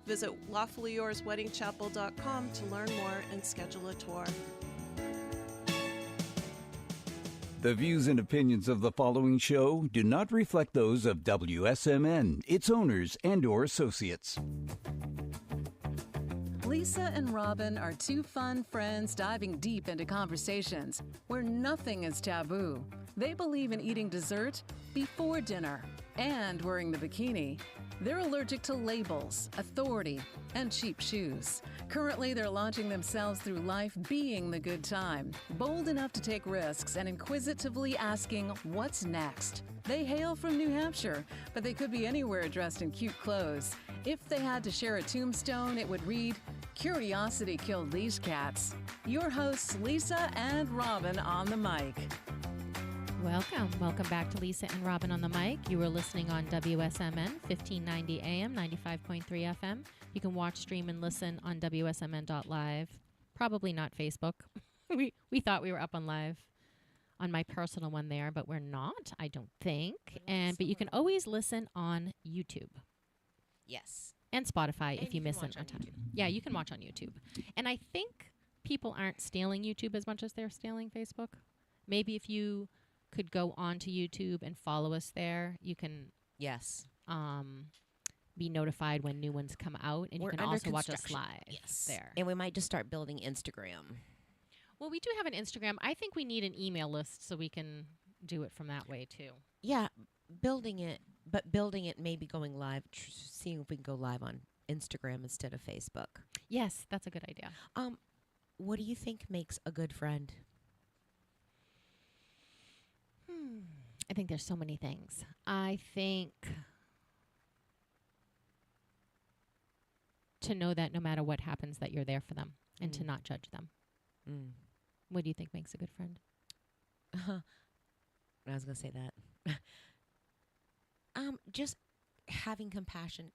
Visit lawfullyyoursweddingchapel.com to learn more and schedule a tour. The views and opinions of the following show do not reflect those of WSMN, its owners, and/or associates. Lisa and Robyn are two fun friends diving deep into conversations where nothing is taboo. They believe in eating dessert before dinner and wearing the bikini. They're allergic to labels, authority, and cheap shoes. Currently, they're launching themselves through life being the good time, bold enough to take risks and inquisitively asking, what's next? They hail from New Hampshire, but they could be anywhere dressed in cute clothes. If they had to share a tombstone, it would read, "Curiosity killed these cats." Your hosts, Lisa and Robyn on the mic. Welcome back to Lisa and Robyn on the mic. You are listening on WSMN 1590 AM, 95.3 FM. You can watch, stream, and listen on WSMN.live. Probably not Facebook. we thought we were up on live on my personal one there, but we're not, I don't think. But you can always listen on YouTube. Yes. And Spotify if you miss it on time. YouTube. Yeah, you can watch on YouTube. And I think people aren't stealing YouTube as much as they're stealing Facebook. Maybe if you could go onto YouTube and follow us there, you can be notified when new ones come out, and We're you can under also watch us construction. live there. And we might just start building Instagram. Well, we do have an Instagram. I think we need an email list so we can do it from that way too. Yeah, building it, maybe going live, seeing if we can go live on Instagram instead of Facebook. Yes, that's a good idea. What do you think makes a good friend? I think there's so many things. I think to know that no matter what happens, that you're there for them and to not judge them. What do you think makes a good friend? I was going to say that. Just having compassion,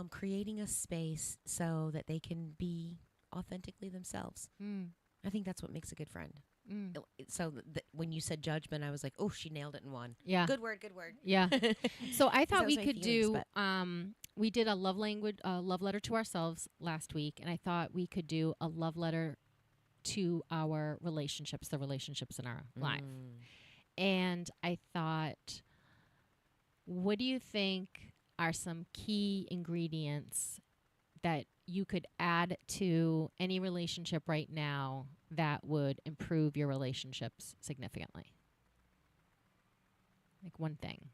creating a space so that they can be authentically themselves. I think that's what makes a good friend. So when you said judgment, I was like, oh, she nailed it in one. Yeah. Good word. Yeah. So I thought we my could feelings, do, we did a love letter to ourselves last week, and I thought we could do a love letter to our relationships, the relationships in our life. And I thought, what do you think are some key ingredients that you could add to any relationship right now that would improve your relationships significantly? Like one thing.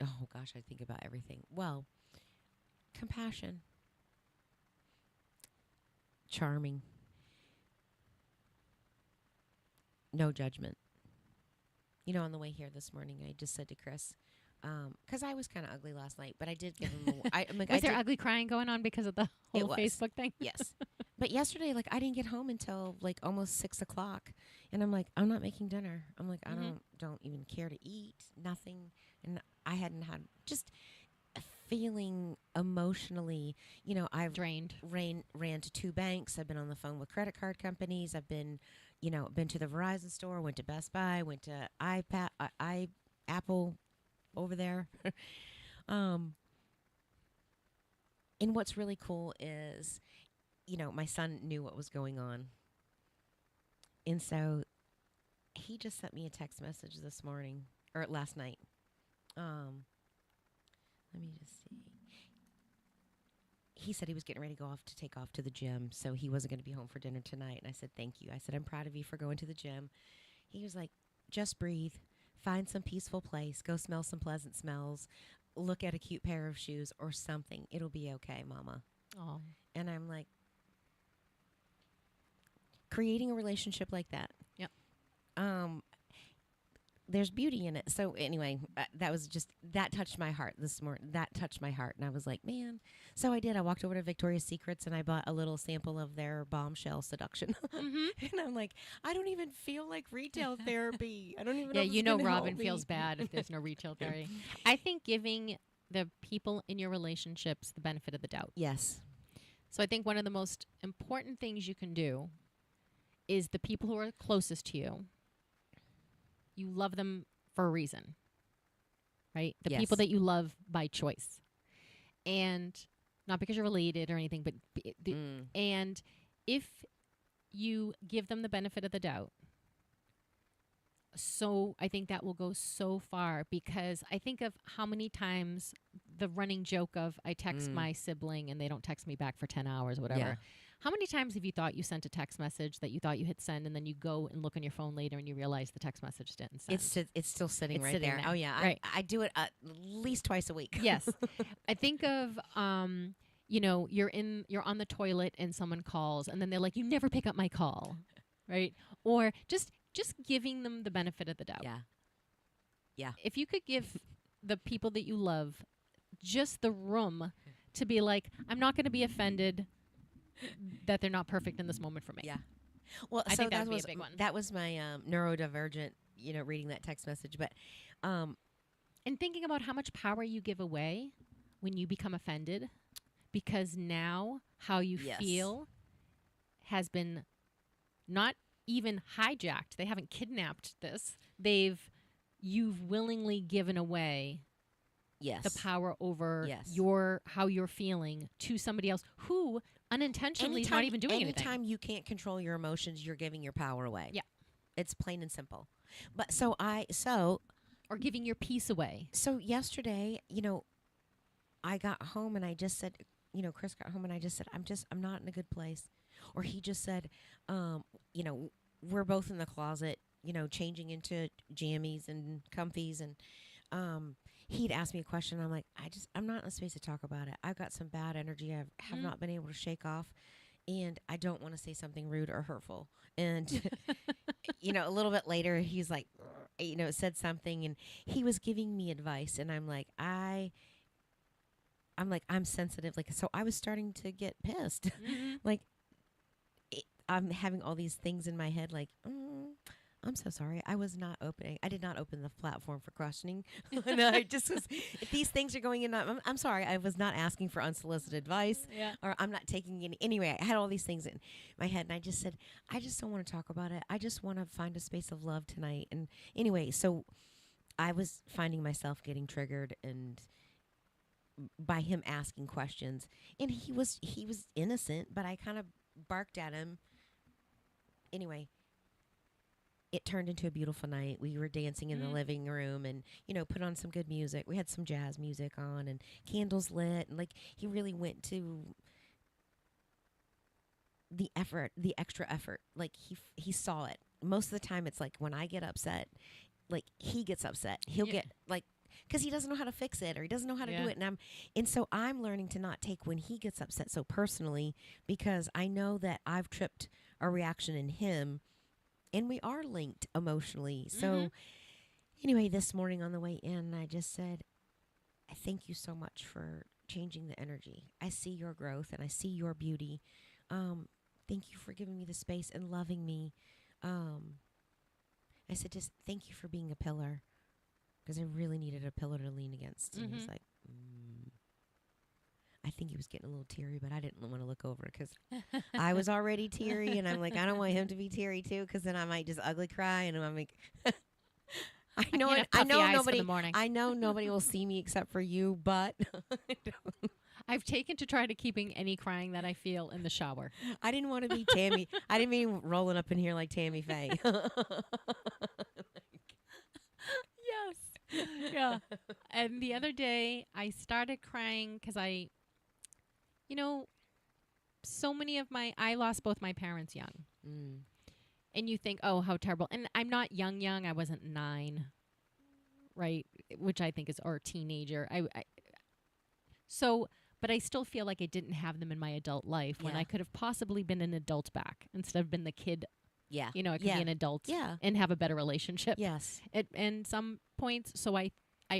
Oh, gosh, I think about everything. Well, compassion. Charming. No judgment. You know, on the way here this morning, I just said to Chris, because I was kind of ugly last night, but I did give him Was there ugly crying going on because of the whole Facebook thing? Yes. But yesterday, I didn't get home until almost 6 o'clock, and I'm like, I'm not making dinner. I'm like, I don't even care to eat, nothing, and I hadn't had just feeling emotionally. You know, I've drained. Ran to 2 banks. I've been on the phone with credit card companies. I've been to the Verizon store. Went to Best Buy. Went to Apple over there. And what's really cool is, my son knew what was going on. And so he just sent me a text message this morning, or last night. Let me just see. He said he was getting ready to take off to the gym, so he wasn't going to be home for dinner tonight. And I said, thank you. I said, I'm proud of you for going to the gym. He was like, just breathe. Find some peaceful place. Go smell some pleasant smells. Look at a cute pair of shoes or something. It'll be okay, Mama. Oh. And I'm like, creating a relationship like that. Yep. There's beauty in it. So anyway, that touched my heart this morning. That touched my heart. And I was like, man. So I did. I walked over to Victoria's Secrets and I bought a little sample of their bombshell seduction. And I'm like, I don't even feel like retail therapy. I don't even know if it's gonna help Robyn me. feels bad if there's no retail therapy. I think giving the people in your relationships the benefit of the doubt. Yes. So I think one of the most important things you can do is the people who are closest to you, you love them for a reason, right? The Yes. people that you love by choice. And not because you're related or anything, but and if you give them the benefit of the doubt, so I think that will go so far, because I think of how many times the running joke of I text my sibling and they don't text me back for 10 hours, whatever. Yeah. How many times have you thought you sent a text message that you thought you hit send, and then you go and look on your phone later and you realize the text message didn't send? It's still sitting It's right sitting there. there. Oh yeah, Right. I do it at least twice a week. Yes. I think of you're on the toilet and someone calls, and then they're like, you never pick up my call. Right? Or just giving them the benefit of the doubt. Yeah. Yeah. If you could give the people that you love just the room to be like, I'm not going to be offended that they're not perfect in this moment for me. Yeah. Well, I so think that that would be was a big one. That was my neurodivergent, reading that text message. But And thinking about how much power you give away when you become offended, because now how you Yes. feel has been not even hijacked. They haven't kidnapped this. You've willingly given away yes, the power over Yes. how you're feeling to somebody else who unintentionally is not even doing anything. Anytime you can't control your emotions, you're giving your power away. Yeah. It's plain and simple. But Or giving your peace away. so yesterday, I got home and I just said, Chris got home and I just said, I'm not in a good place. Or he just said, we're both in the closet, changing into jammies and comfies. And he'd asked me a question. I'm like, I'm not in a space to talk about it. I've got some bad energy I have not been able to shake off. And I don't want to say something rude or hurtful. And, a little bit later, he's like, said something, and he was giving me advice. And I'm like, I'm sensitive. Like, so I was starting to get pissed. Like, I'm having all these things in my head, like, I'm so sorry. I did not open the platform for questioning. And I just was, if these things are going in, I'm sorry. I was not asking for unsolicited advice. Yeah. Or I'm not taking any. Anyway, I had all these things in my head, and I just said, I just don't want to talk about it. I just want to find a space of love tonight. And anyway, so I was finding myself getting triggered and by him asking questions. And he was innocent, but I kind of barked at him. Anyway, it turned into a beautiful night. We were dancing in the living room and, put on some good music. We had some jazz music on and candles lit. And, he really went to the extra effort. He saw it. Most of the time, it's like when I get upset, he gets upset. He'll get, because he doesn't know how to fix it or he doesn't know how to do it. And so I'm learning to not take when he gets upset so personally, because I know that I've tripped a reaction in him. And we are linked emotionally. So anyway, this morning on the way in, I just said, I thank you so much for changing the energy. I see your growth and I see your beauty. Thank you for giving me the space and loving me. I said, just thank you for being a pillar, because I really needed a pillar to lean against. And he's like, I think he was getting a little teary, but I didn't want to look over because I was already teary. And I'm like, I don't want him to be teary too, because then I might just ugly cry. And I'm like, I know nobody will see me except for you, but I've taken to try to keeping any crying that I feel in the shower. I didn't want to be Tammy. I didn't mean rolling up in here like Tammy Faye. Yes. Yeah. And the other day I started crying because I lost both my parents young. And you think, oh, how terrible. And I'm not young. I wasn't 9, right? Which I think is, or teenager. But I still feel like I didn't have them in my adult life when I could have possibly been an adult back instead of been the kid. Yeah. I could be an adult and have a better relationship. Yes. And some points. So I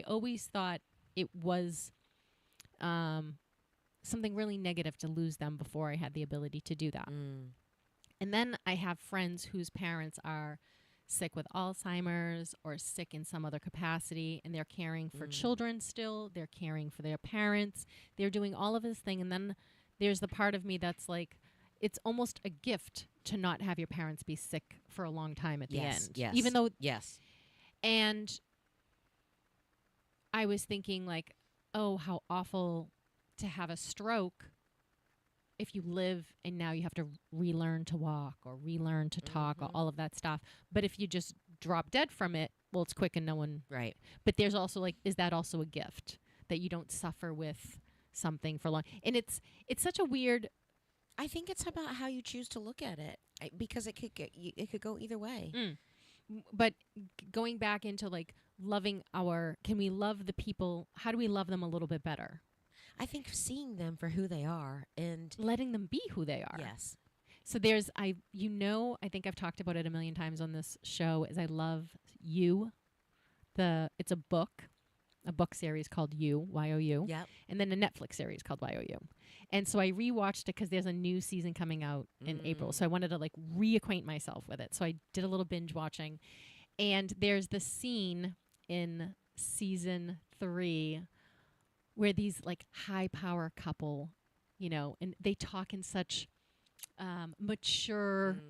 always thought it was something really negative to lose them before I had the ability to do that. And then I have friends whose parents are sick with Alzheimer's or sick in some other capacity, and they're caring for children still. They're caring for their parents. They're doing all of this thing. And then there's the part of me that's like, it's almost a gift to not have your parents be sick for a long time at the end. Yes. Even though... Yes. And I was thinking like, oh, how awful to have a stroke if you live and now you have to relearn to walk or relearn to talk or all of that stuff. But if you just drop dead from it, well, it's quick and no one. Right. But there's also like, is that also a gift that you don't suffer with something for long? And it's such a weird. I think it's about how you choose to look at it, because it could go either way. But going back into like loving can we love the people? How do we love them a little bit better? I think seeing them for who they are and letting them be who they are. Yes. So there's, I think I've talked about it a million times on this show, is I love You. It's a book series called You, Y-O-U. Yep. And then a Netflix series called Y-O-U. And so I rewatched it because there's a new season coming out in April. So I wanted to like reacquaint myself with it. So I did a little binge watching. And there's the scene in season 3 where these like high power couple, and they talk in such mature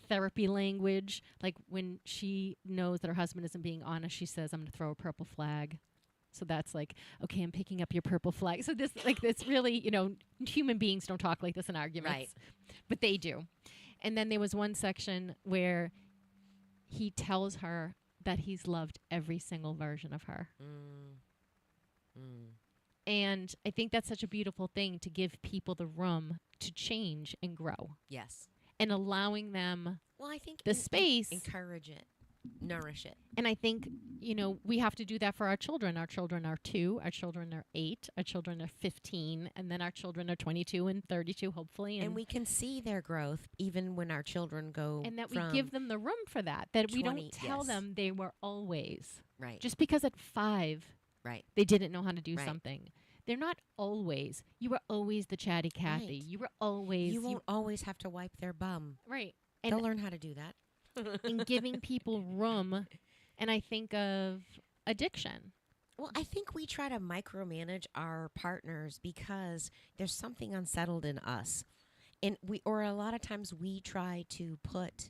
therapy language. Like when she knows that her husband isn't being honest, she says, "I'm going to throw a purple flag." So that's like, okay, I'm picking up your purple flag. So this really, human beings don't talk like this in arguments, right? But they do. And then there was one section where he tells her that he's loved every single version of her. And I think that's such a beautiful thing, to give people the room to change and grow. Yes. And allowing them I think the space. Encourage it. Nourish it. And I think, we have to do that for our children. Our children are 2, our children are 8, our children are 15, and then our children are 22 and 32, hopefully. And we can see their growth even when our children go. And that we give them the room for that. That we don't tell yes. them they were always. Right. Just because at 5, right, they didn't know how to do right. something. They're not always. You were always the chatty Cathy. Right. You were always. You won't always have to wipe their bum. Right. They'll learn how to do that. And giving people room. And I think of addiction. Well, I think we try to micromanage our partners because there's something unsettled in us. And a lot of times we try to put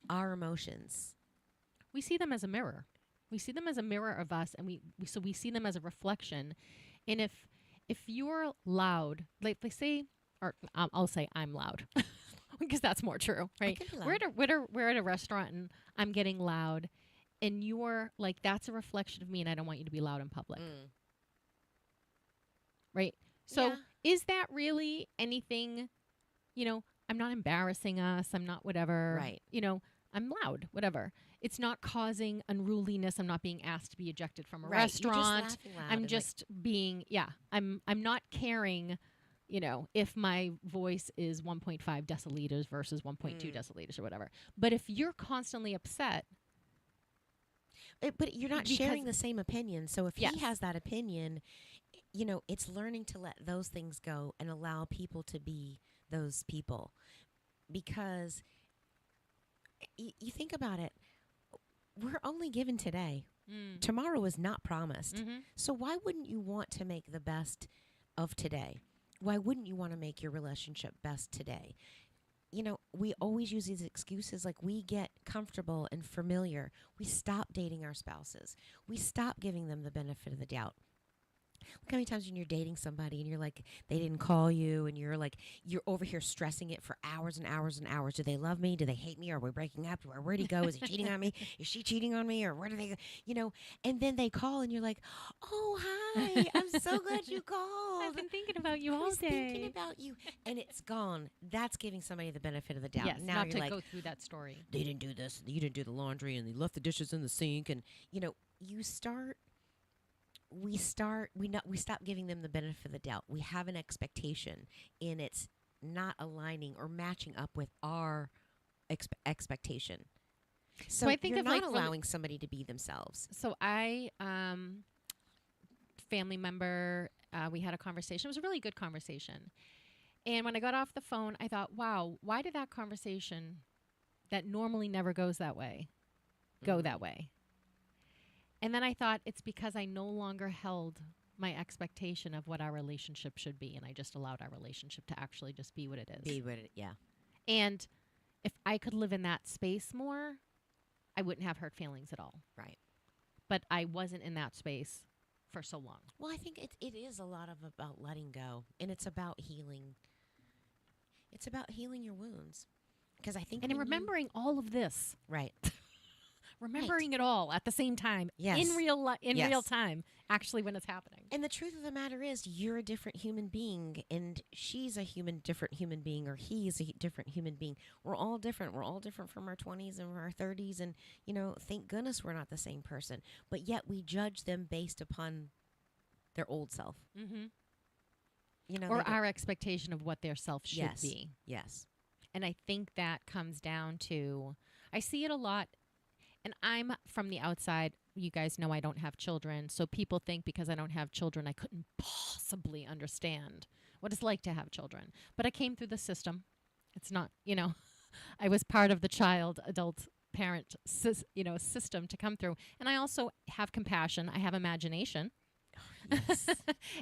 our emotions. We see them as a mirror. We see them as a mirror of us, and we see them as a reflection. And if you're loud, like say, or I'll say I'm loud, because that's more true, right? We're at a restaurant and I'm getting loud, and you're like, that's a reflection of me, and I don't want you to be loud in public, right? So is that really anything? I'm not embarrassing us. I'm not whatever. Right. I'm loud, whatever. It's not causing unruliness. I'm not being asked to be ejected from a Right. restaurant. Just laughing loud I'm and just being, I'm not caring, if my voice is 1.5 deciliters versus 1.2 deciliters or whatever. But if you're constantly upset. But you're not sharing the same opinion. So if Yes. he has that opinion, it's learning to let those things go and allow people to be those people. Because you think about it, we're only given today. Tomorrow is not promised. Mm-hmm. So why wouldn't you want to make the best of today? Why wouldn't you want to make your relationship best today? We always use these excuses, like we get comfortable and familiar. We stop dating our spouses. We stop giving them the benefit of the doubt. Look how many times when you're dating somebody and you're like, they didn't call you, and you're over here stressing it for hours and hours and hours. Do they love me? Do they hate me? Are we breaking up? Where'd he go? Is he cheating on me? Is she cheating on me? Or where do they go? And then they call and you're like, oh, hi, I'm so glad you called. I've been thinking about you I all was day. thinking about you. And it's gone. That's giving somebody the benefit of the doubt. Yes, Now not you're to like, go through that story. they didn't do this. You didn't do the laundry, and they left the dishes in the sink. And, we stop giving them the benefit of the doubt. We have an expectation, and it's not aligning or matching up with our expectation. So I think you're of, not like, allowing somebody to be themselves. So I, family member, we had a conversation. It was a really good conversation. And when I got off the phone, I thought, wow, why did that conversation that normally never goes that way go that way? And then I thought, it's because I no longer held my expectation of what our relationship should be, and I just allowed our relationship to actually just be what it is. Yeah. And if I could live in that space more, I wouldn't have hurt feelings at all. Right. But I wasn't in that space for so long. Well, I think it is a lot of about letting go, and it's about healing. It's about healing your wounds. Because I think And in remembering all of this, right. remembering it all at the same time, Yes. in real Yes. real time, actually when it's happening. And the truth of the matter is, you're a different human being, and she's a different human being, or he's a different human being. We're all different. We're all different from our 20s and our 30s, and, thank goodness we're not the same person. But yet we judge them based upon their old self. Mm-hmm. Or our expectation of what their self should yes. be. Yes. And I think that comes down to, I see it a lot, and I'm from the outside. You guys know I don't have children, so people think because I don't have children, I couldn't possibly understand what it's like to have children. But I came through the system. It's not, I was part of the child, adult, parent, system to come through. And I also have compassion. I have imagination. Yes.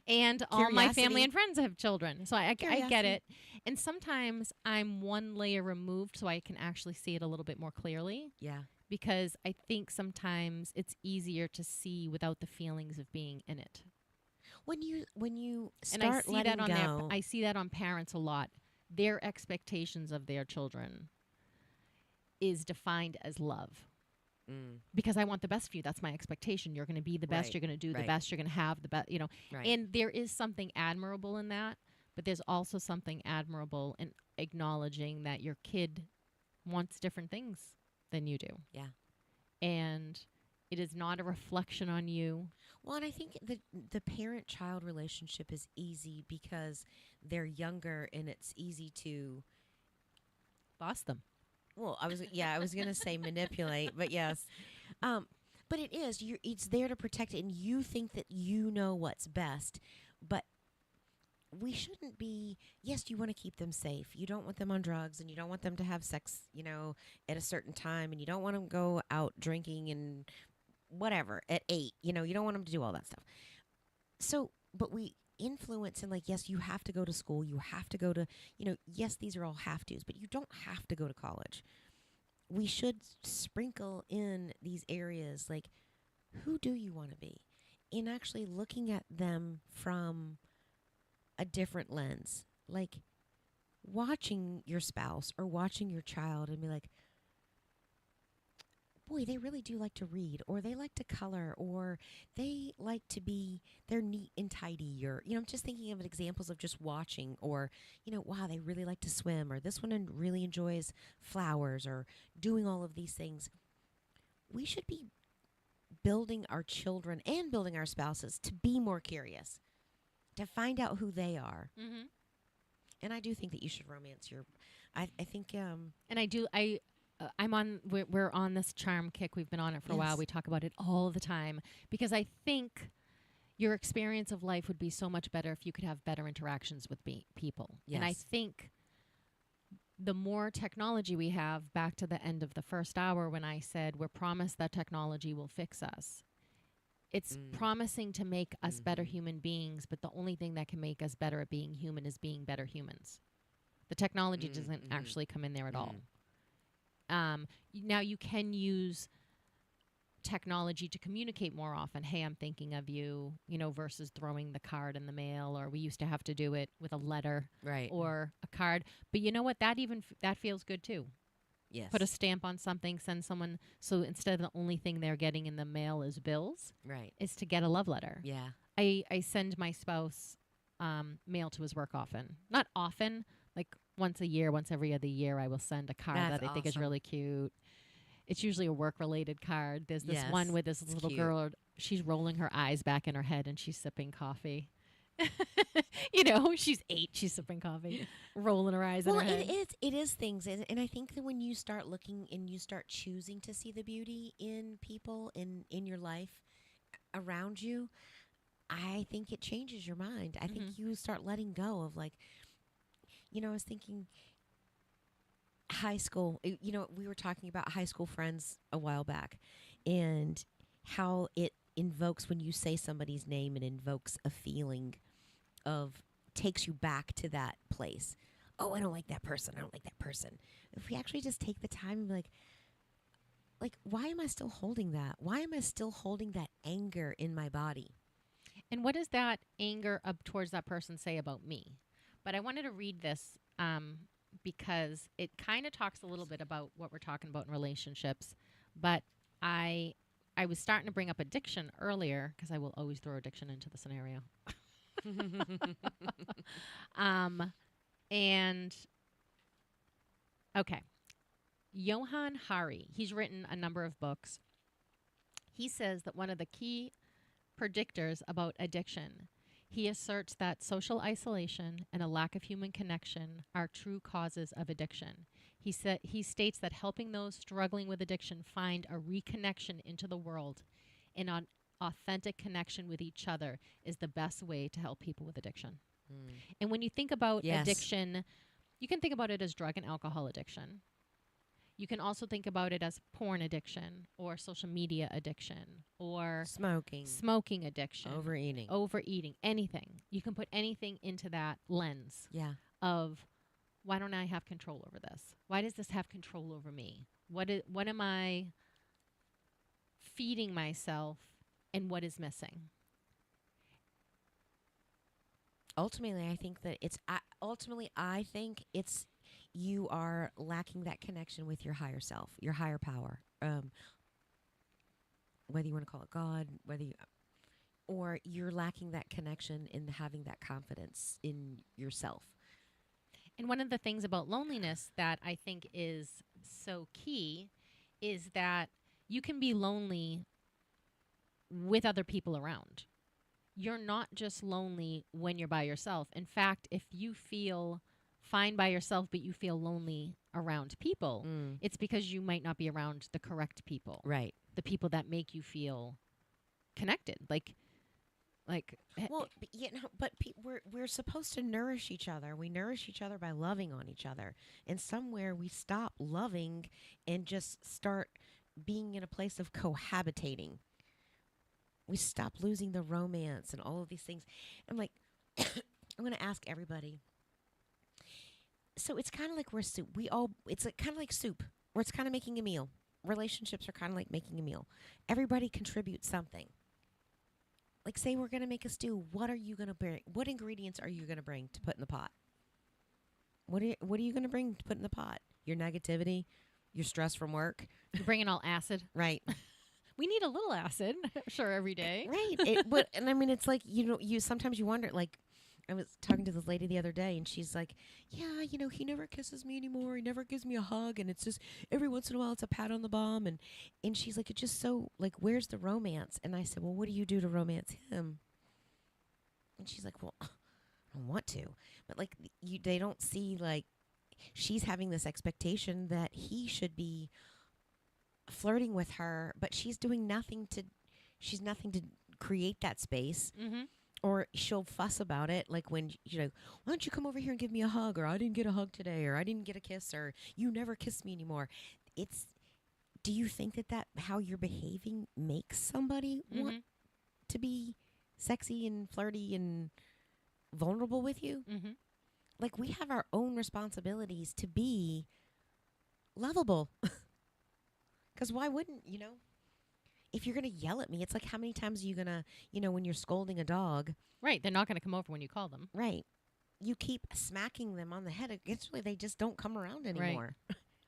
And all my Curiosity. family and friends have children. So I get Curiosity. it. And sometimes I'm one layer removed so I can actually see it a little bit more clearly. Yeah. Because I think sometimes it's easier to see without the feelings of being in it. When you And I start see letting that on go, I see that on parents a lot. Their expectations of their children is defined as love. Because I want the best for you. That's my expectation. You're going to be the best. Right, You're going to do the right. best. You're going to have the best, Right. And there is something admirable in that, but there's also something admirable in acknowledging that your kid wants different things than you do. Yeah. And it is not a reflection on you. Well, and I think the parent-child relationship is easy because they're younger, and it's easy to. Boss them. Well, I was going to say manipulate, but yes. But it is. It's there to protect it, and you think that you know what's best. But we shouldn't be. Yes, you want to keep them safe. You don't want them on drugs, and you don't want them to have sex, at a certain time, and you don't want them to go out drinking and whatever at 8. You don't want them to do all that stuff. So, but we influence and yes, you have to go to school. You have to go to, yes, these are all have-tos, but you don't have to go to college. We should sprinkle in these areas who do you want to be? In actually looking at them from a different lens. Watching your spouse or watching your child and be like, boy, they really do like to read, or they like to color, or they like to be, they're neat and tidy, or, I'm just thinking of examples of just watching, or, wow, they really like to swim, or this one really enjoys flowers, or doing all of these things. We should be building our children and building our spouses to be more curious, to find out who they are. Mm-hmm. And I do think that you should romance your, I think, And we're on this charm kick. We've been on it for a while. Yes. We talk about it all the time because I think your experience of life would be so much better if you could have better interactions with people. Yes. And I think the more technology we have, back to the end of the first hour when I said we're promised that technology will fix us. It's promising to make us better human beings, but the only thing that can make us better at being human is being better humans. The technology doesn't actually come in there at all. Now you can use technology to communicate more often. Hey, I'm thinking of you, versus throwing the card in the mail, or we used to have to do it with a letter right. or a card. But you know what? That that feels good too. Yes. Put a stamp on something, send someone. So instead of the only thing they're getting in the mail is bills, right. is to get a love letter. Yeah. I send my spouse mail to his work often. Not often, like once a year, once every other year, I will send a card That's that I think is awesome. really cute. It's usually a work-related card. There's this Yes, one with this it's little cute. girl. She's rolling her eyes back in her head and she's sipping coffee. She's 8. She's sipping coffee, rolling her eyes in her head. It is things, and I think that when you start looking and you start choosing to see the beauty in people in your life around you, I think it changes your mind. I think you start letting go of I was thinking high school. We were talking about high school friends a while back, and how it invokes when you say somebody's name, it invokes a feeling of takes you back to that place. Oh, I don't like that person. I don't like that person. If we actually just take the time and be like, why am I still holding that? Why am I still holding that anger in my body? And what does that anger up towards that person say about me? But I wanted to read this because it kind of talks a little bit about what we're talking about in relationships. But I was starting to bring up addiction earlier because I will always throw addiction into the scenario. And okay, Johann Hari, he's written a number of books. He says that one of the key predictors about addiction, he asserts that social isolation and a lack of human connection are true causes of addiction. He states that helping those struggling with addiction find a reconnection into the world and an authentic connection with each other is the best way to help people with addiction. And when you think about addiction, you can think about it as drug and alcohol addiction. You can also think about it as porn addiction or social media addiction or smoking addiction, overeating, anything. You can put anything into that lens of why don't I have control over this? Why does this have control over me? What am I feeding myself and what is missing? Ultimately, I think it's you are lacking that connection with your higher self, your higher power. Whether you want to call it God, or you're lacking that connection in having that confidence in yourself. And one of the things about loneliness that I think is so key is that you can be lonely with other people around. You're not just lonely when you're by yourself. In fact, if you feel fine by yourself, but you feel lonely around people, it's because you might not be around the correct people. Right. The people that make you feel connected. We're supposed to nourish each other. We nourish each other by loving on each other. And somewhere we stop loving and just start being in a place of cohabitating. We stop losing the romance and all of these things. I'm like, I'm going to ask everybody. So it's kind of like it's like kind of like soup, where it's kind of making a meal. Relationships are kind of like making a meal. Everybody contributes something. Like, say we're going to make a stew. What are you going to bring? What ingredients are you going to bring to put in the pot? What are you going to bring to put in the pot? Your negativity, your stress from work. You're bringing all acid. Right. We need a little acid, sure, every day. Right. And I mean, it's like, you sometimes you wonder, like, I was talking to this lady the other day, and she's like, yeah, he never kisses me anymore. He never gives me a hug. And it's just every once in a while it's a pat on the bum. And she's like, it's just so, like, where's the romance? And I said, well, what do you do to romance him? And she's like, well, I don't want to. But, like, they don't see, like, she's having this expectation that he should be flirting with her, but she's doing nothing to create that space. Mm-hmm. Or she'll fuss about it, like when, why don't you come over here and give me a hug? Or I didn't get a hug today, or I didn't get a kiss, or you never kiss me anymore. Do you think that how you're behaving makes somebody want to be sexy and flirty and vulnerable with you? Mm-hmm. Like, we have our own responsibilities to be lovable. Because why wouldn't, if you're going to yell at me, it's like, how many times are you going to, when you're scolding a dog. Right. They're not going to come over when you call them. Right. You keep smacking them on the head. Eventually, they just don't come around anymore.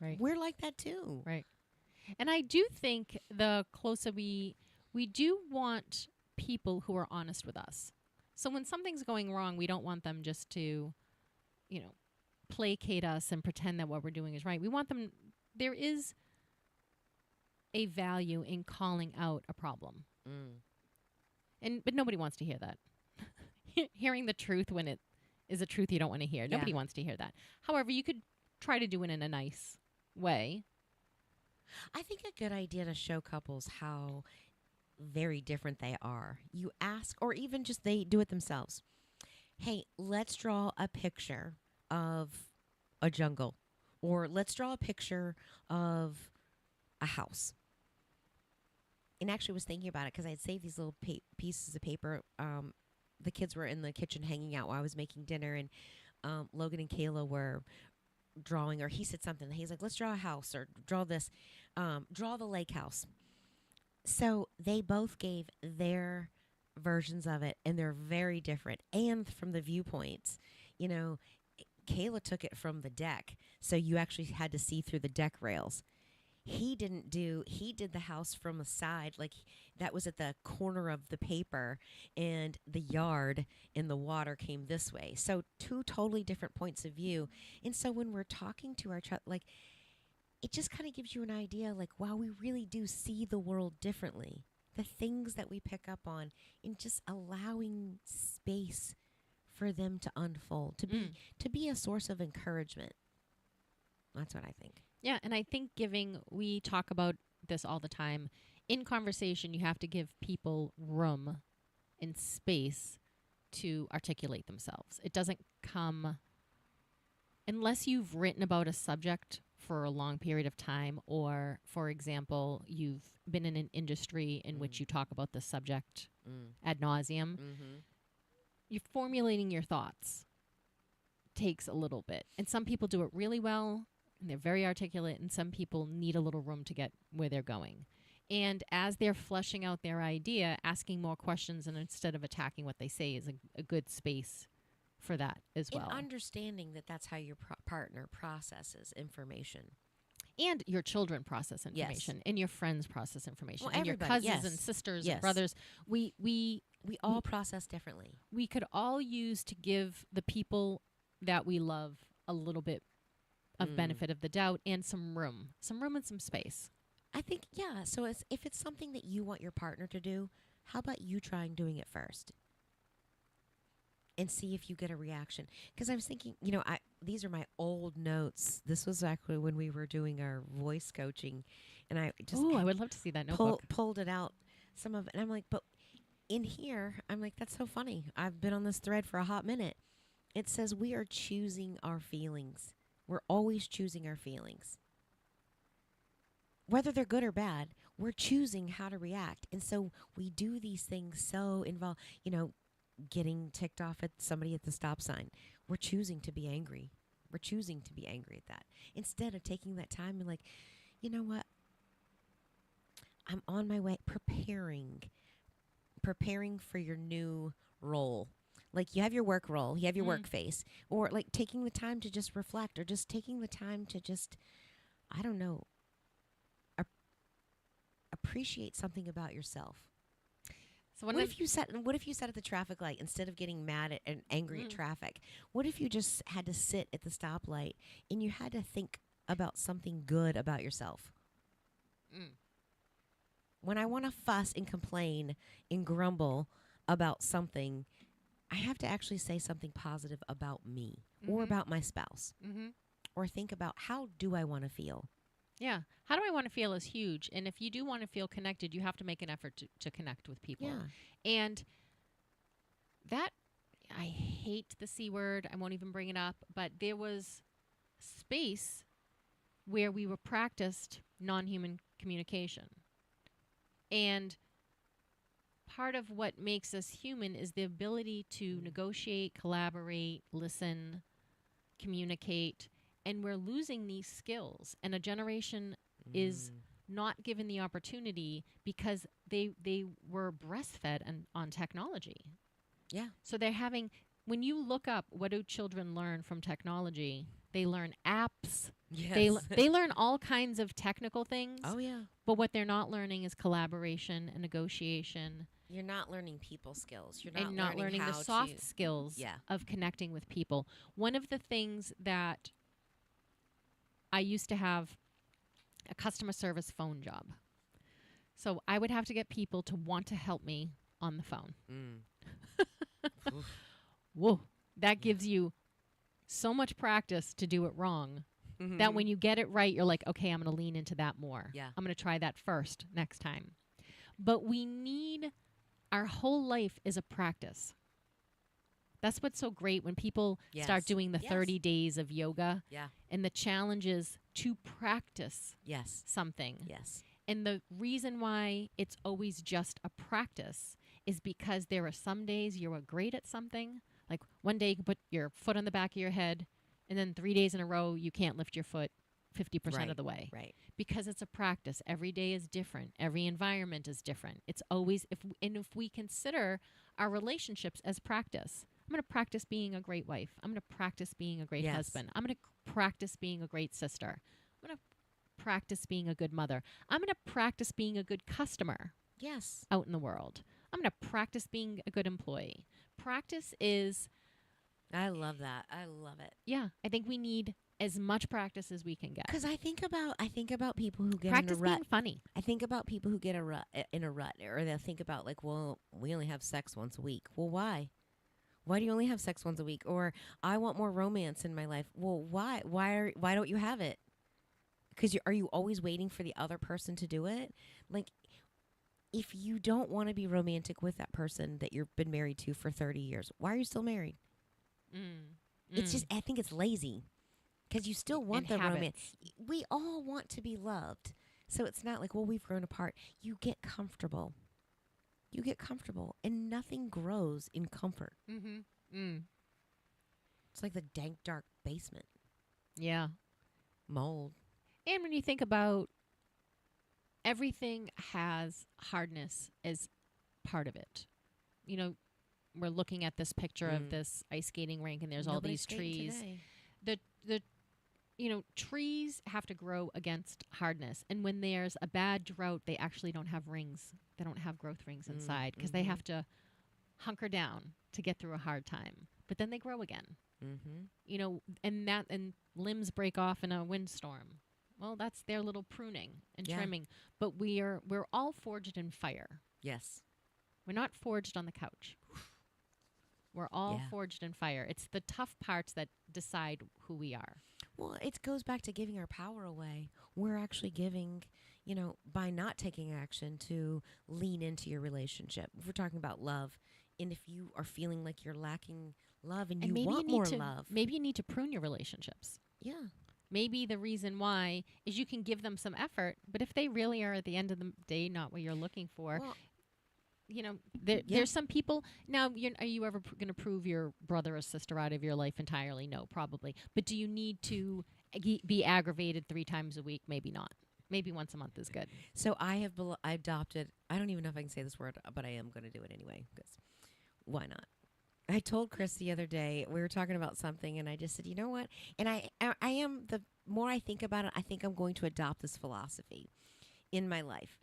Right. We're like that too. Right. And I do think the closer we do want people who are honest with us. So when something's going wrong, we don't want them just to, placate us and pretend that what we're doing is right. We want them, there is a value in calling out a problem. But nobody wants to hear that. Hearing the truth when it is a truth you don't want to hear. Nobody wants to hear that. However, you could try to do it in a nice way. I think a good idea to show couples how very different they are. You ask, or even just they do it themselves. Hey, let's draw a picture of a jungle, or let's draw a picture of a house. And actually was thinking about it because I had saved these little pieces of paper. The kids were in the kitchen hanging out while I was making dinner, and Logan and Kayla were drawing, or he said something. He's like, let's draw a house, or draw this, draw the lake house. So they both gave their versions of it, and they're very different. And from the viewpoints, you know, Kayla took it from the deck, so you actually had to see through the deck rails. He did the house from the side, like that was at the corner of the paper, and the yard and the water came this way. So two totally different points of view. And so when we're talking to our child, like, it just kind of gives you an idea, like, wow, we really do see the world differently. The things that we pick up on, and just allowing space for them to unfold, to be a source of encouragement. That's what I think. Yeah, and I think we talk about this all the time. In conversation, you have to give people room and space to articulate themselves. It doesn't come unless you've written about a subject for a long period of time, or, for example, you've been in an industry in which you talk about the subject ad nauseum. You're formulating your thoughts takes a little bit. And some people do it really well, and they're very articulate, and some people need a little room to get where they're going. And as they're fleshing out their idea, asking more questions and instead of attacking what they say is a good space for that as well. And understanding that that's how your partner processes information. And your children process information, and your friends process information, Well, and your everybody, cousins yes. and sisters Yes. and brothers. We all process differently. we could all use to give the people that we love a little bit of benefit of the doubt and some room and some space. I think, yeah. So if it's something that you want your partner to do, how about you trying doing it first? And see if you get a reaction. Because I was thinking, these are my old notes. This was actually when we were doing our voice coaching. And I just I would love to see that notebook. pulled it out, some of it. And I'm like, but in here, I'm like, that's so funny. I've been on this thread for a hot minute. It says we are choosing our feelings. We're always choosing our feelings. Whether they're good or bad, we're choosing how to react. And so we do these things so involved, getting ticked off at somebody at the stop sign. We're choosing to be angry. We're choosing to be angry at that. Instead of taking that time and like, you know what? I'm on my way, preparing for your new role. Like you have your work role, you have your work face, or like taking the time to just reflect, or just taking the time to just, I don't know, appreciate something about yourself. So what if you sat at the traffic light instead of getting mad at and angry at traffic? What if you just had to sit at the stoplight and you had to think about something good about yourself? When I want to fuss and complain and grumble about something, I have to actually say something positive about me or about my spouse, or think about how do I want to feel? Yeah. How do I want to feel is huge. And if you do want to feel connected, you have to make an effort to connect with people. Yeah. And that, I hate the C word. I won't even bring it up. But there was space where we were practiced non-human communication. And part of what makes us human is the ability to negotiate, collaborate, listen, communicate. And we're losing these skills. And a generation is not given the opportunity because they were breastfed on technology. Yeah. So they're having, when you look up what do children learn from technology, they learn apps. Yes. They learn all kinds of technical things. Oh, yeah. But what they're not learning is collaboration and negotiation. You're not learning people skills. You're not learning the soft skills of connecting with people. One of the things that I used to have a customer service phone job. So I would have to get people to want to help me on the phone. Whoa. That gives you so much practice to do it wrong that when you get it right, you're like, okay, I'm going to lean into that more. Yeah. I'm going to try that first next time. But our whole life is a practice. That's what's so great when people start doing the 30 days of yoga. Yeah. And the challenge is to practice something. Yes. And the reason why it's always just a practice is because there are some days you are great at something. Like one day you can put your foot on the back of your head, and then 3 days in a row you can't lift your foot 50% of the way. Right. Because it's a practice. Every day is different. Every environment is different. It's always, if we consider our relationships as practice, I'm going to practice being a great wife. I'm going to practice being a great husband. I'm going to practice being a great sister. I'm going to practice being a good mother. I'm going to practice being a good customer. Yes. Out in the world. I'm going to practice being a good employee. Practice is... I love that. I love it. Yeah. I think we need as much practice as we can get. Because I think about people who get practice in a rut. being funny. I think about people who get in a rut, or they'll think about like, well, we only have sex once a week. Well, why? Why do you only have sex once a week? Or I want more romance in my life. Well, why? Why don't you have it? Because are you always waiting for the other person to do it? Like, if you don't want to be romantic with that person that you've been married to for 30 years, why are you still married? It's just, I think it's lazy. Because you still want the romance. We all want to be loved. So it's not like, well, we've grown apart. You get comfortable. You get comfortable. And nothing grows in comfort. It's like the dank, dark basement. Yeah. Mold. And when you think about everything has hardness as part of it. You know, we're looking at this picture of this ice skating rink, and there's all these trees. The trees have to grow against hardness. And when there's a bad drought, they actually don't have rings. They don't have growth rings inside because they have to hunker down to get through a hard time. But then they grow again. You know, and limbs break off in a windstorm. Well, that's their little pruning and trimming. But we're all forged in fire. Yes. We're not forged on the couch. We're all forged in fire. It's the tough parts that decide who we are. Well, it goes back to giving our power away. We're actually giving, by not taking action to lean into your relationship. If we're talking about love, and if you are feeling like you're lacking love and you want more love. Maybe you need to prune your relationships. Yeah. Maybe the reason why is you can give them some effort, but if they really are at the end of the day not what you're looking for, there's some people. Now, are you ever going to prove your brother or sister out of your life entirely? No, probably. But do you need to be aggravated 3 times a week? Maybe not. Maybe once a month is good. So I have adopted, I don't even know if I can say this word, but I am going to do it anyway, because why not? I told Chris the other day, we were talking about something, and I just said, you know what? And I am, the more I think about it, I think I'm going to adopt this philosophy in my life.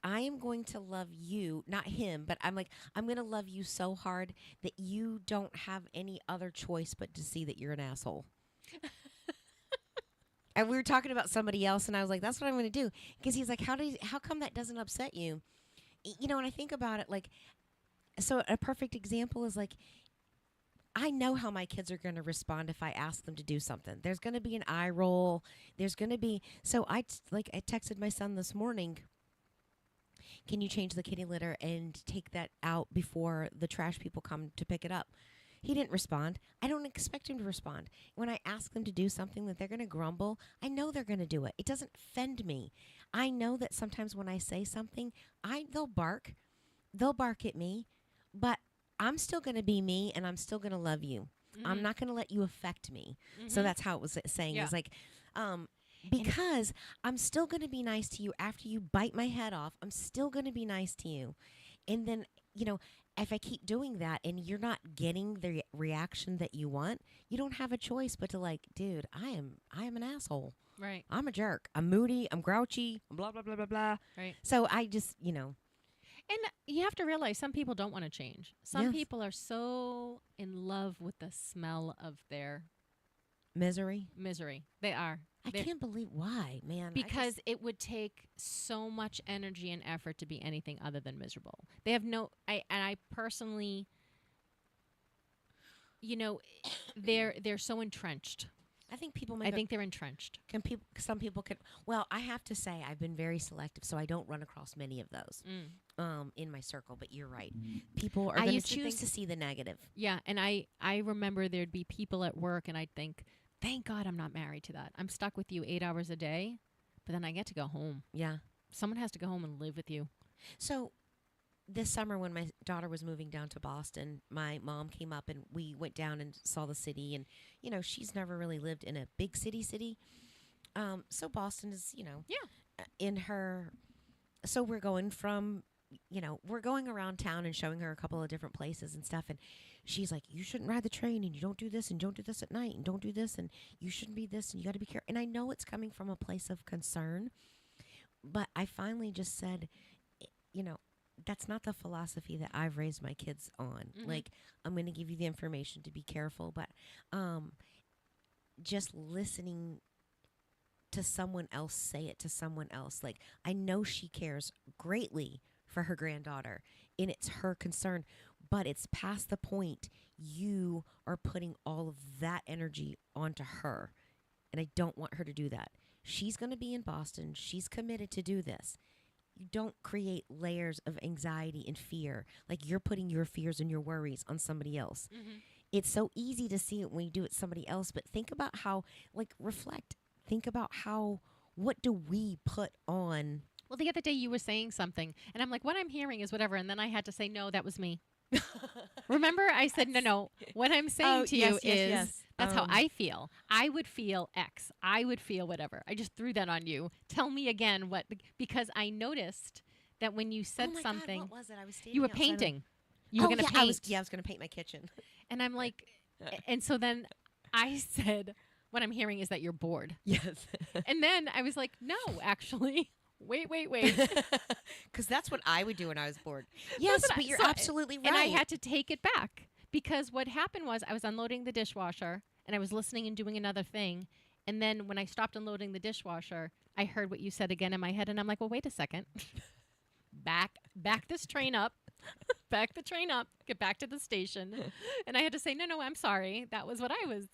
I am going to love you, not him, but I'm going to love you so hard that you don't have any other choice but to see that you're an asshole. And we were talking about somebody else, and I was like, that's what I'm going to do. Because he's like, how come that doesn't upset you? And I think about it, like, so a perfect example is like, I know how my kids are going to respond if I ask them to do something. There's going to be an eye roll. There's going to be, so I texted my son this morning, can you change the kitty litter and take that out before the trash people come to pick it up? He didn't respond. I don't expect him to respond. When I ask them to do something that they're going to grumble, I know they're going to do it. It doesn't offend me. I know that sometimes when I say something, they'll bark. They'll bark at me, but I'm still going to be me, and I'm still going to love you. I'm not going to let you affect me. So that's how it was saying. It's like, because I'm still going to be nice to you after you bite my head off. I'm still going to be nice to you. And then, if I keep doing that and you're not getting the reaction that you want, you don't have a choice but to like, dude, I am an asshole. Right. I'm a jerk. I'm moody. I'm grouchy. Blah, blah, blah, blah, blah. Right. So I just, And you have to realize some people don't want to change. Some people are so in love with the smell of their misery. They are. I can't believe why, man. Because it would take so much energy and effort to be anything other than miserable. They have I personally, they're so entrenched. I think people I think they're entrenched. Some people can. Well, I have to say I've been very selective, so I don't run across many of those in my circle. But you're right. People are going to choose to see the negative. Yeah, and I remember there'd be people at work, and I'd think, thank God I'm not married to that. I'm stuck with you 8 hours a day, but then I get to go home. Yeah, someone has to go home and live with you. So this summer when my daughter was moving down to Boston, my mom came up and we went down and saw the city. And, she's never really lived in a big city. So Boston is, Yeah. in her. So we're going from, we're going around town and showing her a couple of different places and stuff. And she's like, you shouldn't ride the train, and you don't do this, and don't do this at night, and don't do this, and you shouldn't be this, and you got to be careful. And I know it's coming from a place of concern, but I finally just said, that's not the philosophy that I've raised my kids on. Mm-hmm. Like, I'm going to give you the information to be careful, but just listening to someone else say it to someone else. Like, I know she cares greatly for her granddaughter, and it's her concern, but it's past the point you are putting all of that energy onto her, and I don't want her to do that. She's going to be in Boston. She's committed to do this. You don't create layers of anxiety and fear. Like, you're putting your fears and your worries on somebody else. Mm-hmm. It's so easy to see it when you do it somebody else, but think about how, reflect. Think about what do we put on? Well, the other day you were saying something, and I'm like, what I'm hearing is whatever. And then I had to say, no, that was me. Remember, I said, no. What I'm saying to you is that's how I feel. I would feel X. I would feel whatever. I just threw that on you. Tell me again what, because I noticed that when you said something, God, what was it? I was you were standing outside of- painting. You were going to paint. I was going to paint my kitchen. And I'm like, and so then I said, what I'm hearing is that you're bored. Yes. And then I was like, no, actually, wait. Because that's what I would do when I was bored. Yes, but you're absolutely right. And I had to take it back because what happened was I was unloading the dishwasher and I was listening and doing another thing. And then when I stopped unloading the dishwasher, I heard what you said again in my head. And I'm like, well, wait a second. Back this train up. Back the train up. Get back to the station. And I had to say, no, I'm sorry. That was what I was.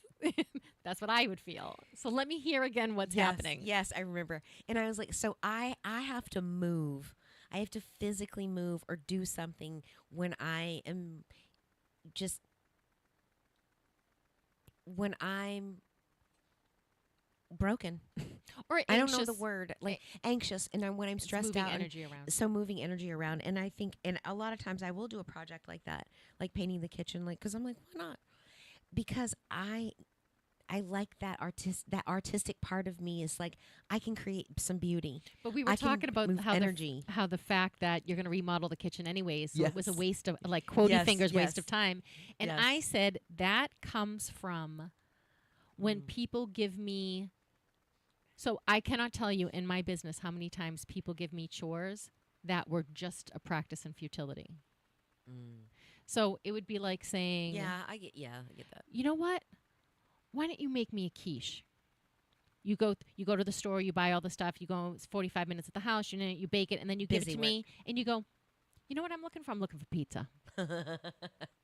That's what I would feel. So let me hear again what's happening. Yes, I remember. And I was like, so I have to move. I have to physically move or do something when I am just, when I'm broken. Or anxious. I don't know the word, like anxious, and when I'm stressed moving out. Energy around. So moving energy around. And I think, and a lot of times I will do a project like that, like painting the kitchen, like, because I'm like, why not? Because I like that artistic part of me is like, I can create some beauty. But we were talking about how energy. how the fact that you're going to remodel the kitchen anyways, so it was a Yes. waste of, like, quotey Yes, fingers, yes. waste of time. And Yes. I said that comes from when people give me. So I cannot tell you in my business how many times people give me chores that were just a practice in futility. So it would be like saying, I get that. you know what? Why don't you make me a quiche? You go to the store, you buy all the stuff, you go, it's 45 minutes at the house, you bake it, and then you give it Busy to me, and you go, you know what I'm looking for? I'm looking for pizza.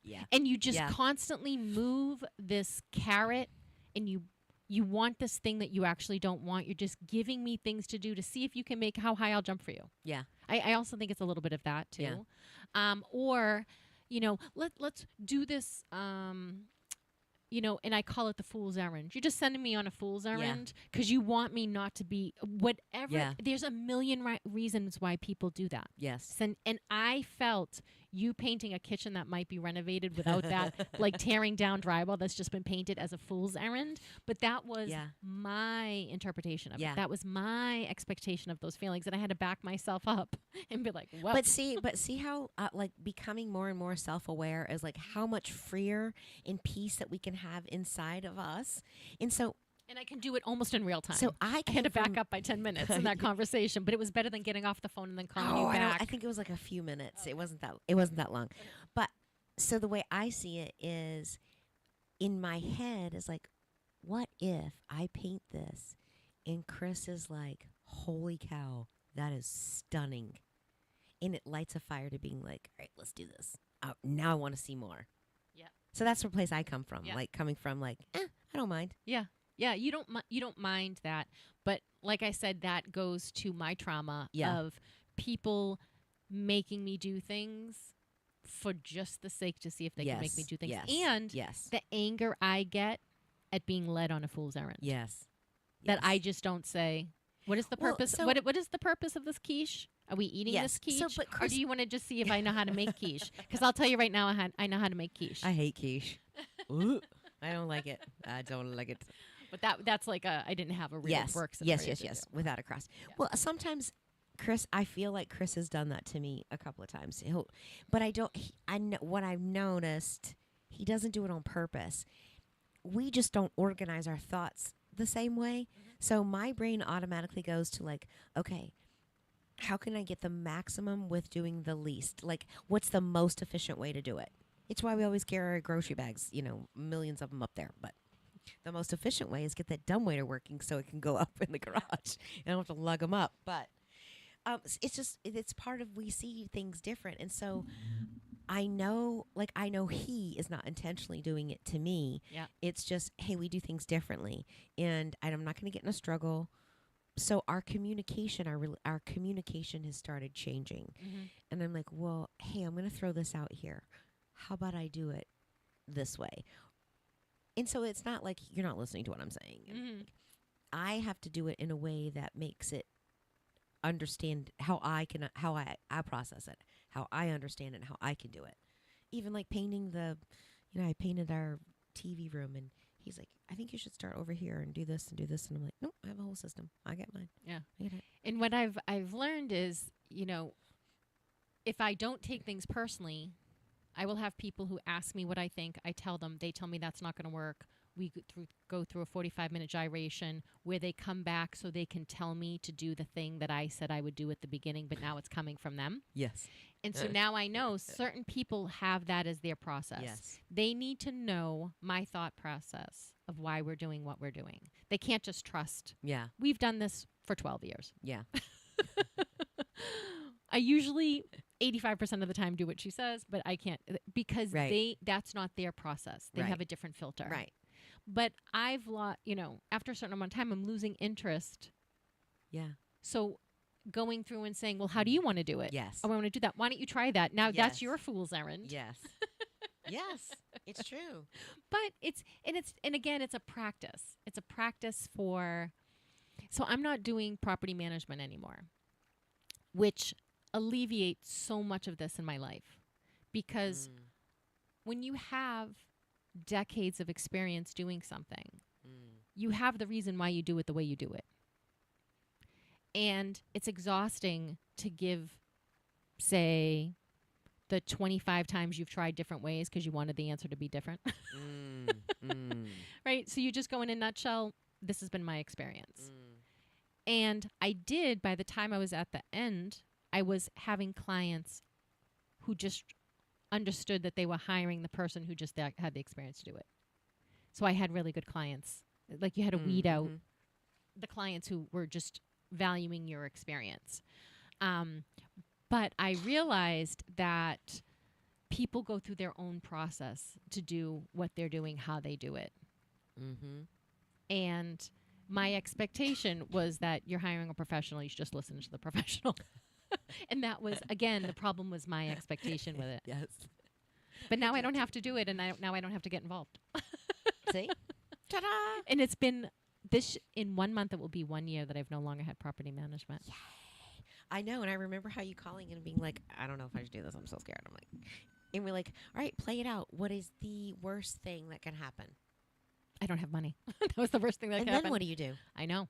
Yeah. And you just constantly move this carrot, and you want this thing that you actually don't want. You're just giving me things to do to see if you can make how high I'll jump for you. Yeah. I also think it's a little bit of that too. Or, let's do this, and I call it the fool's errand. You're just sending me on a fool's errand because you want me not to be whatever. Yeah. There's a million reasons why people do that. Yes. And I felt you painting a kitchen that might be renovated without that, like tearing down drywall that's just been painted as a fool's errand. But that was my interpretation of it. That was my expectation of those feelings. And I had to back myself up and be like, well. But see how becoming more and more self-aware is like how much freer and peace that we can have inside of us. And I can do it almost in real time. So I had to back up by 10 minutes in that conversation, but it was better than getting off the phone and then calling you back. I think it was like a few minutes. It wasn't that long. But so the way I see it is, in my head is like, what if I paint this and Chris is like, holy cow, that is stunning. And it lights a fire to being like, all right, let's do this. Now I want to see more. Yeah. So that's the place I come from. Yeah. Like coming from like, I don't mind. Yeah. Yeah, you don't mind that, but like I said, that goes to my trauma of people making me do things for just the sake to see if they can make me do things, and the anger I get at being led on a fool's errand. Yes, that I just don't say. What is the purpose? So what is the purpose of this quiche? Are we eating this quiche, or do you want to just see if I know how to make quiche? Because I'll tell you right now, I know how to make quiche. I hate quiche. I don't like it. I don't like it. But that's like I didn't have a real work scenario. Yes. Without a cross. Yeah. Well, sometimes Chris, I feel like Chris has done that to me a couple of times. But I don't. I know what I've noticed. He doesn't do it on purpose. We just don't organize our thoughts the same way. So my brain automatically goes to like, okay, how can I get the maximum with doing the least? Like, what's the most efficient way to do it? It's why we always carry our grocery bags, millions of them up there. But the most efficient way is get that dumbwaiter working so it can go up in the garage. I don't have to lug them up. But it's part of we see things different. And so I know he is not intentionally doing it to me. Yeah. It's just, hey, we do things differently. And I'm not going to get in a struggle. So our communication has started changing. And I'm like, well, hey, I'm going to throw this out here. How about I do it this way? And so it's not like you're not listening to what I'm saying. I have to do it in a way that makes it understand how I process it, how I understand it, and how I can do it. Even like painting I painted our TV room, and he's like, I think you should start over here and do this and do this. And I'm like, nope, I have a whole system. I get mine. Yeah. I get it. And what I've learned is, if I don't take things personally, I will have people who ask me what I think. I tell them. They tell me that's not going to work. We go through a 45-minute gyration where they come back so they can tell me to do the thing that I said I would do at the beginning, but now it's coming from them. Yes. And so now I know certain people have that as their process. Yes. They need to know my thought process of why we're doing what we're doing. They can't just trust. Yeah. We've done this for 12 years. Yeah. I usually 85% of the time do what she says, but I can't because that's not their process. They have a different filter. Right. But I've after a certain amount of time, I'm losing interest. Yeah. So going through and saying, well, how do you want to do it? Yes. Oh, I want to do that. Why don't you try that? Now that's your fool's errand. Yes. Yes, it's true. But it's a practice. It's a practice so I'm not doing property management anymore, which alleviates so much of this in my life. Because when you have decades of experience doing something, you have the reason why you do it the way you do it. And it's exhausting to give, say, the 25 times you've tried different ways because you wanted the answer to be different. Right? So you just go in a nutshell, this has been my experience. And I did, by the time I was at the end, I was having clients who just understood that they were hiring the person who just had the experience to do it. So I had really good clients. Like you had to weed out the clients who were just valuing your experience. But I realized that people go through their own process to do what they're doing, how they do it. And my expectation was that you're hiring a professional, you should just listen to the professional. And that was, again, the problem was my expectation with it. Yes. But now I don't have to do it, and now I don't have to get involved. See? Ta-da! And it's been in 1 month, it will be 1 year that I've no longer had property management. Yay. I know, and I remember how you calling and being like, I don't know if I should do this. I'm so scared. I'm like, and we're like, all right, play it out. What is the worst thing that can happen? I don't have money. That was the worst thing that could happen. And then what do you do? I know.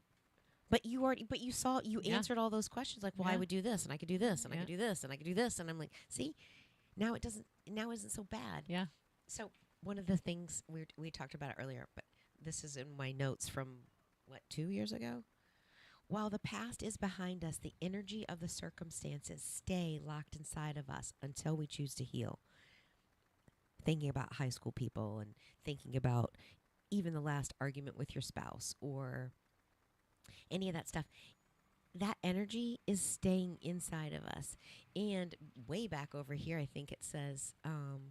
But you answered all those questions like, well, I would do this, and I could do this, and I could do this, and I could do this, and I'm like, see, now isn't so bad. Yeah. So one of the things we talked about it earlier, but this is in my notes from 2 years ago. While the past is behind us, the energy of the circumstances stay locked inside of us until we choose to heal. Thinking about high school people and thinking about even the last argument with your spouse or any of that stuff, that energy is staying inside of us. And way back over here, I think it says, can't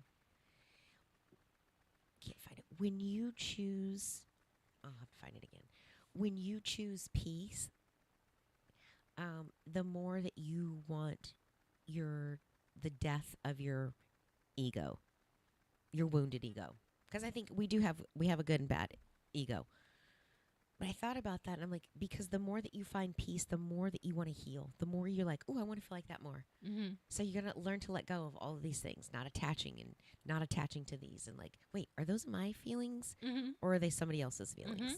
find it. When you choose, I'll have to find it again. When you choose peace, the more that you want the death of your ego, your wounded ego. Because I think we have a good and bad ego. But I thought about that, and I'm like, because the more that you find peace, the more that you want to heal. The more you're like, oh, I want to feel like that more. Mm-hmm. So you're going to learn to let go of all of these things, not attaching to these. And like, wait, are those my feelings? Mm-hmm. Or are they somebody else's feelings? Mm-hmm.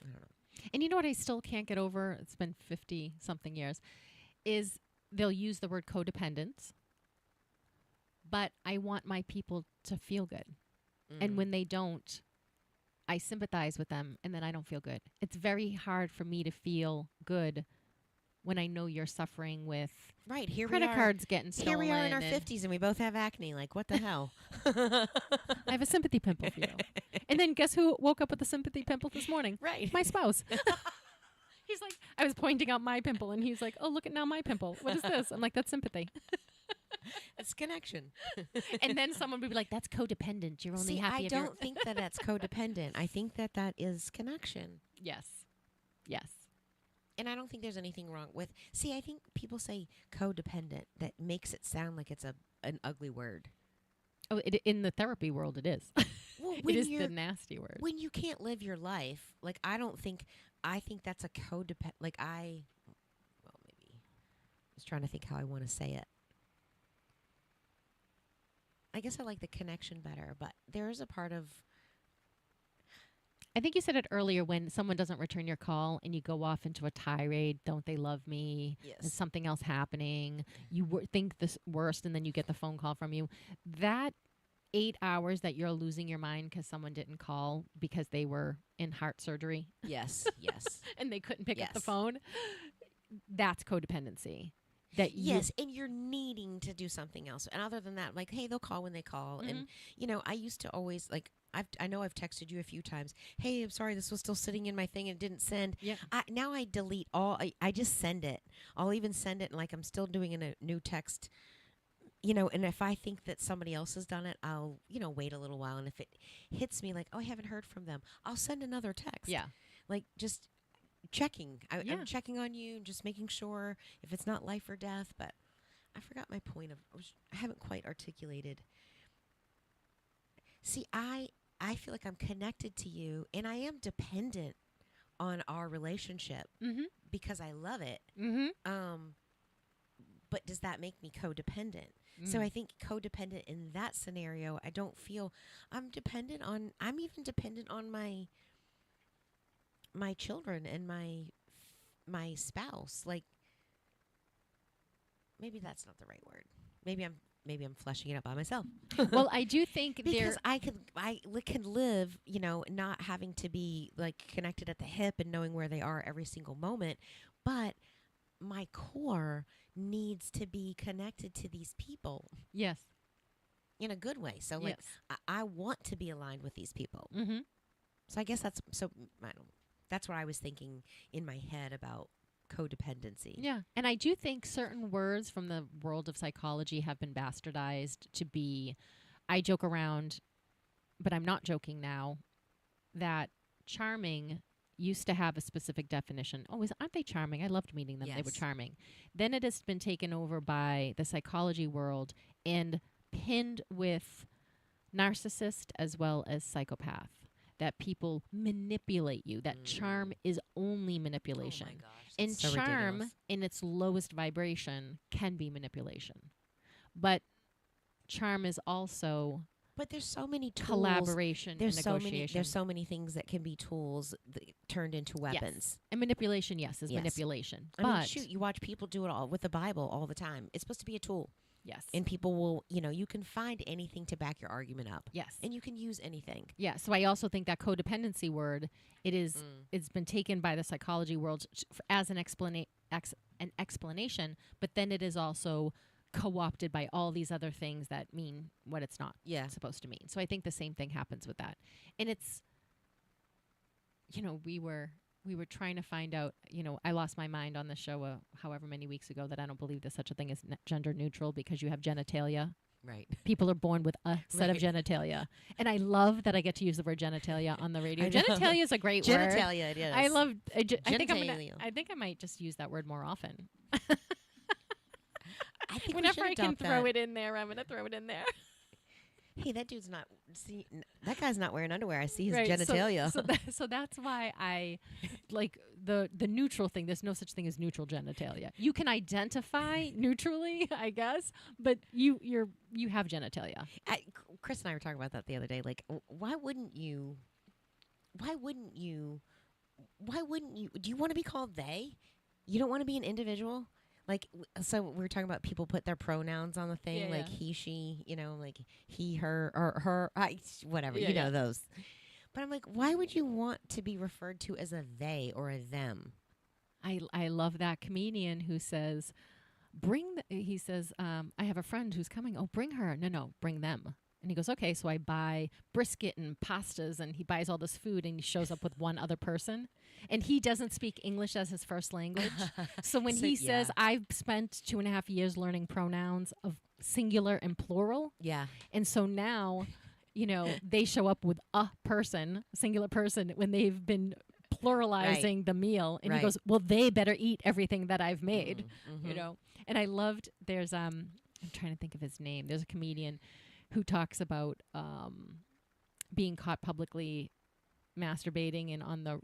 I don't know. And you know what I still can't get over? It's been 50 something years. Is they'll use the word codependence, but I want my people to feel good. And when they don't, I sympathize with them, and then I don't feel good. It's very hard for me to feel good when I know you're suffering with Right, here credit we are. cards getting stolen. Here we are in our 50s, and we both have acne. Like, what the hell? I have a sympathy pimple for you. And then guess who woke up with a sympathy pimple this morning? Right. My spouse. He's like, I was pointing out my pimple, and he's like, oh, look at now my pimple. What is this? I'm like, that's sympathy. It's connection. And then someone would be like, that's codependent. You're only See, happy I if you're... don't think that that's codependent. I think that that is connection. Yes. Yes. And I don't think there's anything wrong with... See, I think people say codependent. That makes it sound like it's an ugly word. Oh, in the therapy world, it is. Well, It is the nasty word. When you can't live your life, like, I think that's a codependent... Like, maybe... I was trying to think how I want to say it. I guess I like the connection better, but there is a part of... I think you said it earlier when someone doesn't return your call and you go off into a tirade, don't they love me? Yes. Is something else happening? You think the worst and then you get the phone call from you. That 8 hours that you're losing your mind because someone didn't call because they were in heart surgery. Yes, yes. And they couldn't pick up the Yes. phone. That's codependency. That Yes, and you're needing to do something else. And other than that, like, hey, they'll call when they call. And, I used to always, like, I know I've texted you a few times. Hey, I'm sorry, this was still sitting in my thing and it didn't send. Yeah. Now I delete all. I just send it. I'll even send it, and, like, I'm still doing a new text. And if I think that somebody else has done it, I'll, wait a little while. And if it hits me like, oh, I haven't heard from them, I'll send another text. Yeah. Like, just checking. Yeah. I'm checking on you, just making sure if it's not life or death. But I forgot my point I haven't quite articulated. See, I feel like I'm connected to you, and I am dependent on our relationship because I love it. But does that make me codependent? So I think codependent in that scenario, I don't feel I'm even dependent on my children and my spouse. Like, maybe that's not the right word. Maybe I'm fleshing it out by myself. Well, I do think because I can live, not having to be, like, connected at the hip and knowing where they are every single moment, but my core needs to be connected to these people. Yes. In a good way. So, like, yes. I want to be aligned with these people. Mm-hmm. So I guess that's what I was thinking in my head about codependency. Yeah. And I do think certain words from the world of psychology have been bastardized to be, I joke around, but I'm not joking now, that charming used to have a specific definition. Oh, aren't they charming? I loved meeting them. Yes. They were charming. Then it has been taken over by the psychology world and pinned with narcissist as well as psychopath. That people manipulate you. That charm is only manipulation. Oh my gosh, and so charm, ridiculous. in its lowest vibration, can be manipulation. But charm is also But there's so many tools. collaboration There's and so negotiation. there's so many things that can be tools turned into weapons. Yes. And manipulation, yes, is Yes. manipulation. I but mean, shoot, you watch people do it all with the Bible all the time. It's supposed to be a tool. yes. And people will, you can find anything to back your argument up. Yes. And you can use anything. Yeah, so I also think that codependency word, it's been taken by the psychology world as an explanation, but then it is also co-opted by all these other things that mean what it's not supposed to mean. So I think the same thing happens with that. And it's, we were trying to find out, I lost my mind on the show however many weeks ago that I don't believe there's such a thing as gender neutral because you have genitalia. Right. People are born with a set of genitalia. And I love that I get to use the word genitalia on the radio. I know. Genitalia is a great word. Genitalia, it is. I love I think Genitalia. I think I might just use that word more often. I think Whenever we I should can adopt throw that. it in there, I'm going to throw it in there. Hey, that dude's not. See, that guy's not wearing underwear. I see his Right, genitalia. So that's why I like the neutral thing. There's no such thing as neutral genitalia. You can identify neutrally, I guess, but you have genitalia. Chris and I were talking about that the other day. Like, why wouldn't you why wouldn't you? Do you want to be called they? You don't want to be an individual? Like, so we were talking about people put their pronouns on the thing, Yeah, like yeah. he, she, like he, her, or her, whatever, Yeah, you know yeah. those. But I'm like, why would you want to be referred to as a they or a them? I love that comedian who says, he says, I have a friend who's coming. Oh, bring her. No, bring them. And he goes, okay. So I buy brisket and pastas, and he buys all this food, and he shows up with one other person. And he doesn't speak English as his first language. So when he says, I've spent 2.5 years learning pronouns of singular and plural. Yeah. And so now, they show up with a person, singular person, when they've been pluralizing the meal. And he goes, well, they better eat everything that I've made, And I loved, I'm trying to think of his name. There's a comedian who talks about being caught publicly masturbating, and on the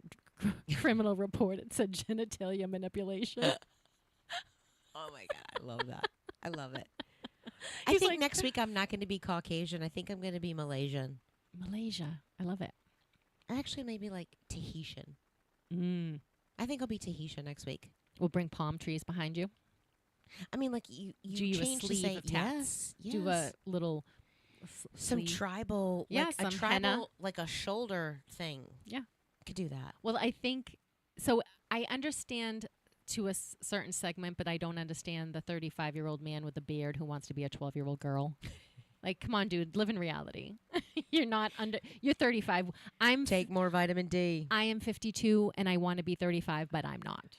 criminal report it said genitalia manipulation. Oh my God, I love that. I love it. I think next week I'm not going to be Caucasian. I think I'm going to be Malaysian. Malaysia. I love it. Or actually maybe like Tahitian. I think I'll be Tahitian next week. We'll bring palm trees behind you. I mean, like you Do you a change to sleeve say of tats? yes. Do a little some sleeve. tribal, Yeah, like some a tribal, henna. like a shoulder thing. Yeah. Could do that. Well, I think so. I understand to a certain segment, but I don't understand the 35-year-old man with a beard who wants to be a 12-year-old girl. Like, come on, dude, live in reality. You're 35. Take more vitamin D. I am 52 and I want to be 35, but I'm not.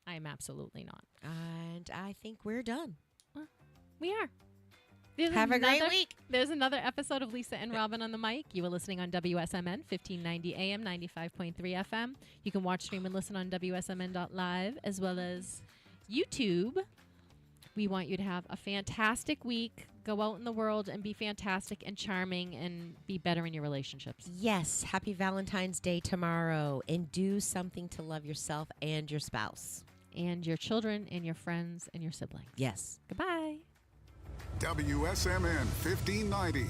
I am absolutely not. And I think we're done. We are. Have a great week. There's another episode of Lisa and Robyn on the mic. You were listening on WSMN 1590 AM, 95.3 FM. You can watch, stream, and listen on WSMN.live as well as YouTube. We want you to have a fantastic week. Go out in the world and be fantastic and charming and be better in your relationships. Yes. Happy Valentine's Day tomorrow. And do something to love yourself and your spouse. And your children and your friends and your siblings. Yes. Goodbye. WSMN 1590,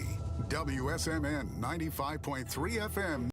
WSMN 95.3 FM.